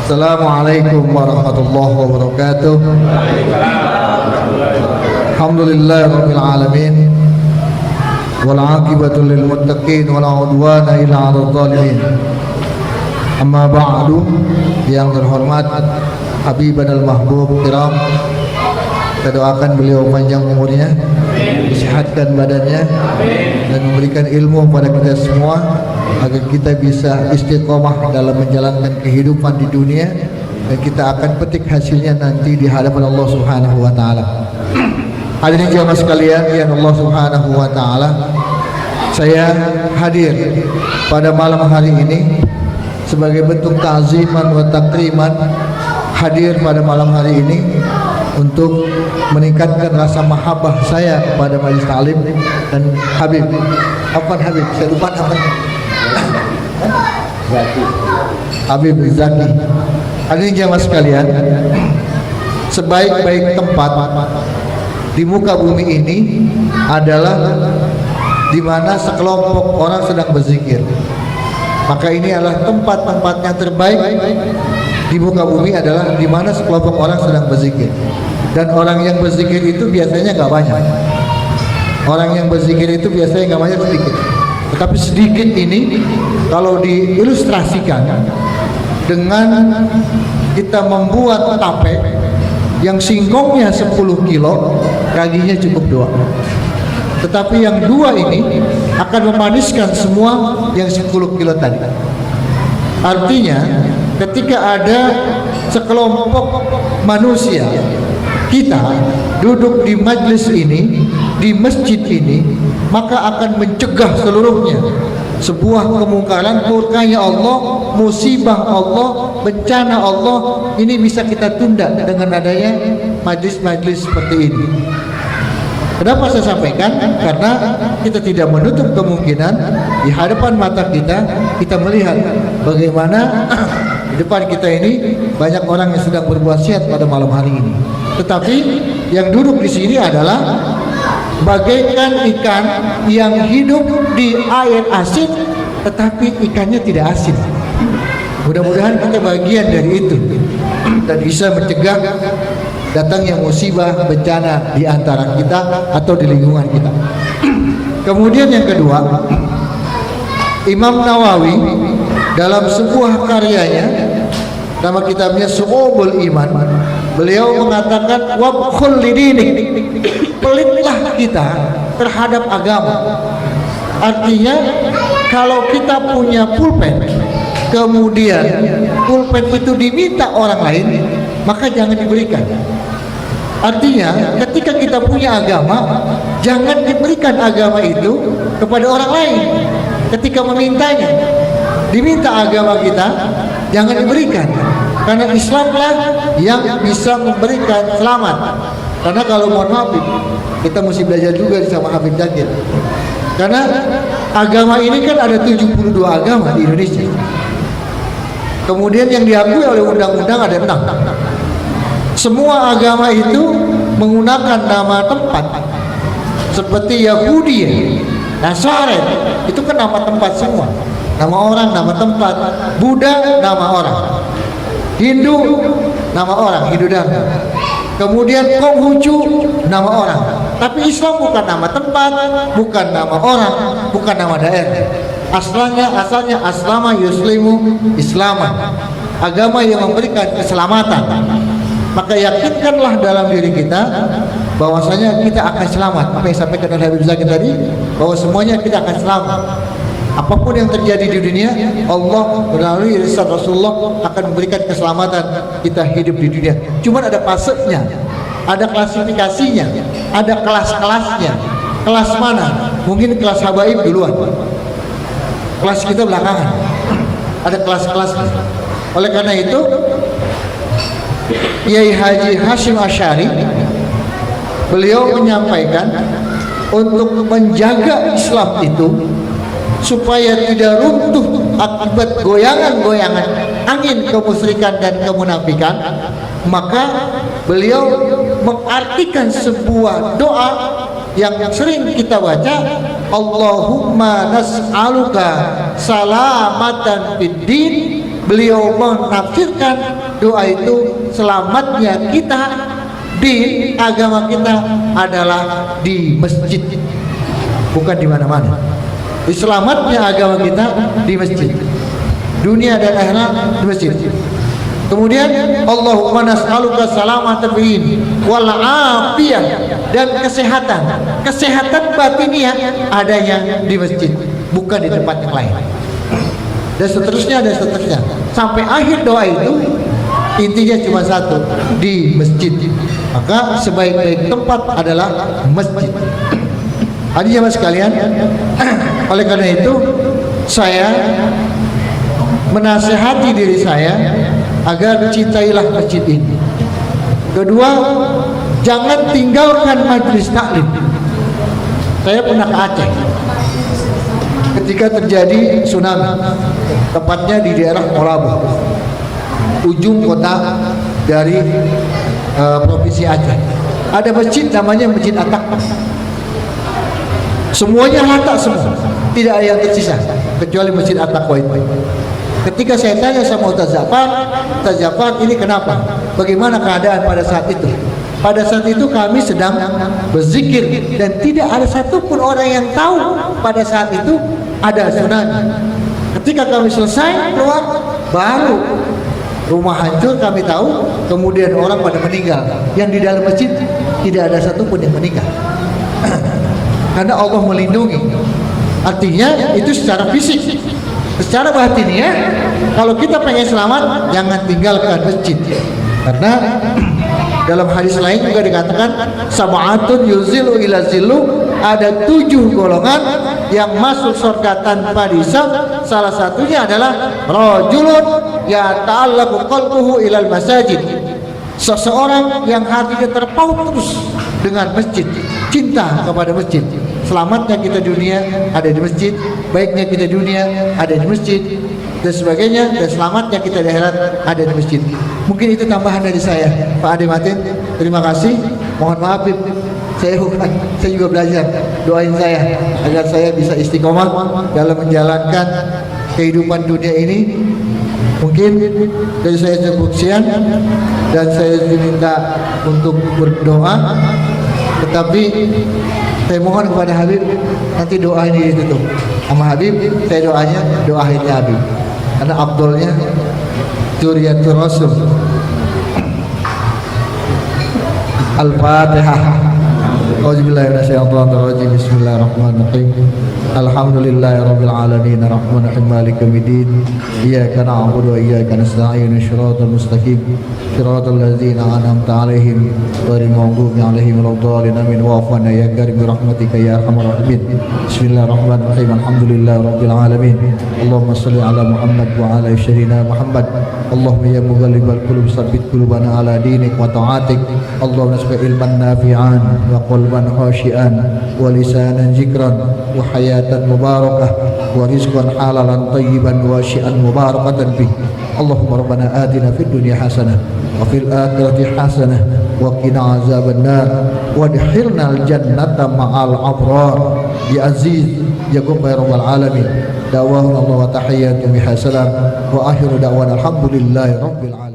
Assalamualaikum warahmatullahi wabarakatuh. Alhamdulillahirabbil alamin. Wal 'aqibatu lil muttaqin wala 'udwana illa 'alal zalimin. Amma ba'du, yang terhormat Habibana al-Mahbub kiram, kita doakan beliau panjang umurnya, disehatkan badannya, dan memberikan ilmu kepada kita semua agar kita bisa istiqomah dalam menjalankan kehidupan di dunia, dan kita akan petik hasilnya nanti di hadapan Allah Subhanahu wa taala. Hadirin jamaah sekalian yang Allah Subhanahu wa taala, saya hadir pada malam hari ini sebagai bentuk ta'ziman wa takriman, hadir pada malam hari ini untuk meningkatkan rasa mahabbah saya kepada majelis ta'lim dan Habib. Apa Habib? Saya lupa namanya. Habib Zaki. Hadirin jamaah sekalian, sebaik-baik tempat di muka bumi ini adalah di mana sekelompok orang sedang berzikir. Maka ini adalah tempat-tempat yang terbaik di muka bumi adalah di mana sekelompok orang sedang berzikir. Dan orang yang berzikir itu biasanya nggak banyak. Orang yang berzikir itu biasanya nggak banyak, sedikit. Tetapi sedikit ini kalau diilustrasikan dengan kita membuat tape yang singkongnya 10 kilo, kakinya cukup 2. Tetapi yang 2 ini akan memaniskan semua yang 10 kilo tadi. Artinya ketika ada sekelompok manusia, kita duduk di majelis ini, di masjid ini, maka akan mencegah seluruhnya sebuah kemungkaran, murkanya Allah, musibah Allah, bencana Allah. Ini bisa kita tunda dengan adanya majelis-majelis seperti ini. Kenapa saya sampaikan? Karena kita tidak menutup kemungkinan di hadapan mata kita melihat bagaimana di depan kita ini banyak orang yang sedang berbuat syat pada malam hari ini. Tetapi yang duduk di sini adalah bagaikan ikan yang hidup di air asin, tetapi ikannya tidak asin. Mudah-mudahan kita bagian dari itu dan bisa mencegah datangnya musibah, bencana di antara kita atau di lingkungan kita. Kemudian yang kedua, Imam Nawawi dalam sebuah karyanya, nama kitabnya Syu'ubul Iman, beliau mengatakan wabkhul lidinik, pelitlah kita terhadap agama. Artinya kalau kita punya pulpen, kemudian pulpen itu diminta orang lain, maka jangan diberikan. Artinya ketika kita punya agama, jangan diberikan agama itu kepada orang lain. Ketika memintanya, diminta agama kita, jangan diberikan, karena Islamlah yang bisa memberikan selamat. Karena kalau mohon maaf, kita mesti belajar juga sama Habib Zakir, karena agama ini kan ada 72 agama di Indonesia. Kemudian yang diakui oleh undang-undang ada 6. Semua agama itu menggunakan nama tempat, seperti Yahudi, Nasrani, itu kan nama tempat semua. Nama orang, nama tempat. Buddha, nama orang. Hindu, nama orang, Hindu Dhamma. Kemudian Konghucu, nama orang. Tapi Islam bukan nama tempat, bukan nama orang, bukan nama daerah. Asalnya aslama yuslimu islama, agama yang memberikan keselamatan. Maka yakinkanlah dalam diri kita bahwasanya kita akan selamat. Apa yang disampaikan oleh Habib Zakir tadi, bahwa semuanya kita akan selamat. Apapun yang terjadi di dunia, Allah melalui risalah Rasulullah akan memberikan keselamatan kita hidup di dunia. Cuma ada fasenya, ada klasifikasinya, ada kelas-kelasnya. Kelas mana? Mungkin kelas habaib duluan, kelas kita belakangan. Ada kelas-kelasnya. Oleh karena itu, Kiai Haji Hashim Asy'ari beliau menyampaikan untuk menjaga Islam itu supaya tidak runtuh akibat goyangan-goyangan angin kemusyrikan dan kemunafikan, maka beliau mengartikan sebuah doa yang sering kita baca, Allahumma nas'aluka salamatan fid din beliau menafsirkan doa itu selamatnya kita di agama kita adalah di masjid, bukan di mana-mana. Selamatnya agama kita di masjid, dunia dan akhirat di masjid. Kemudian Allahumma nas'aluka salamatan fiin wal afiyah, dan kesehatan. Kesehatan batiniah adanya di masjid, bukan di tempat yang lain. Dan seterusnya sampai akhir doa itu intinya cuma satu, di masjid. Maka sebaik-baik tempat adalah masjid. Hadirin sekalian, oleh karena itu saya menasihati diri saya agar cintailah masjid ini. Kedua, jangan tinggalkan majelis taklim. Saya pernah ke Aceh ketika terjadi tsunami, tepatnya di daerah Molabu, ujung kota dari provinsi Aceh. Ada masjid namanya Masjid At-Taqwa. Semuanya rata semua, tidak ada yang tersisa kecuali Masjid At-Taqwa itu. Ketika saya tanya sama Ustaz Jafar, ini kenapa? Bagaimana keadaan pada saat itu? Pada saat itu kami sedang berzikir dan tidak ada satupun orang yang tahu pada saat itu ada tsunami. Ketika kami selesai keluar, baru rumah hancur kami tahu, kemudian orang pada meninggal. Yang di dalam masjid tidak ada satupun yang meninggal. Karena Allah melindungi. Artinya itu secara fisik. Secara batinnya, kalau kita pengen selamat, jangan tinggalkan masjid. Karena dalam hadis lain juga dikatakan sab'atun yuzilu ila zillu, ada 7 golongan yang masuk surga tanpa dihisab. Salah satunya adalah rajulun yata'allaqu qalbuhu ilal masajid, seseorang yang hatinya terpaut terus dengan masjid, cinta kepada masjid. Selamatnya kita dunia ada di masjid, baiknya kita dunia ada di masjid, dan sebagainya, dan selamatnya kita di akhirat ada di masjid. Mungkin itu tambahan dari saya, Pak Ade Matin. Terima kasih. Mohon maaf, saya juga belajar. Doain saya agar saya bisa istiqomah dalam menjalankan kehidupan dunia ini. Mungkin dari saya cukup sekian, dan saya diminta untuk berdoa. Tetapi saya mohon kepada Habib, nanti doa ini ditutup sama Habib. Saya doanya doa ini Habib, karena Abdulnya Zuriyatul Rasul. Al-Fatihah. Auzubillahi minasyaitonir rajim. Bismillahirrahmanirrahim. Alhamdulillahirabbil alamin, arrahmanirrahim, maliki yaumiddin. Iyyaka na'budu wa iyyaka nasta'in. Shiratal mustaqim, shiratal ladzina an'amta 'alaihim ghairil maghdubi 'alaihim waladdallin. Amin. Wa'fu 'anna ya karim bi rahmatika ya arhamar rahimin. Bismillahirrahmanirrahim. Alhamdulillahirabbil alamin. Allahumma shalli ala Muhammad wa ala sayyidina Muhammad. Allahumma ya mughallibal qulub tsabbit qulubana ala dinik wa ta'atik. Allahumma nasbi ilman nafi'an wa qalban khashi'an wa lisanan zikran wa hayatan mubarakah wa rizqan halalan tayyiban wa syi'an mubarakatan bih. Allahumma rabbana atina fid dunya hasanah wa fil akhirati hasanah wa qina azaban nar wa adkhilna al jannata ma'al abrar ya aziz ya ghafur rabbal alamin. Da'wahum Allah wa tahiyyatuhum bihasalam wa akhiru da'wana alhamdulillahi rabbil alamin.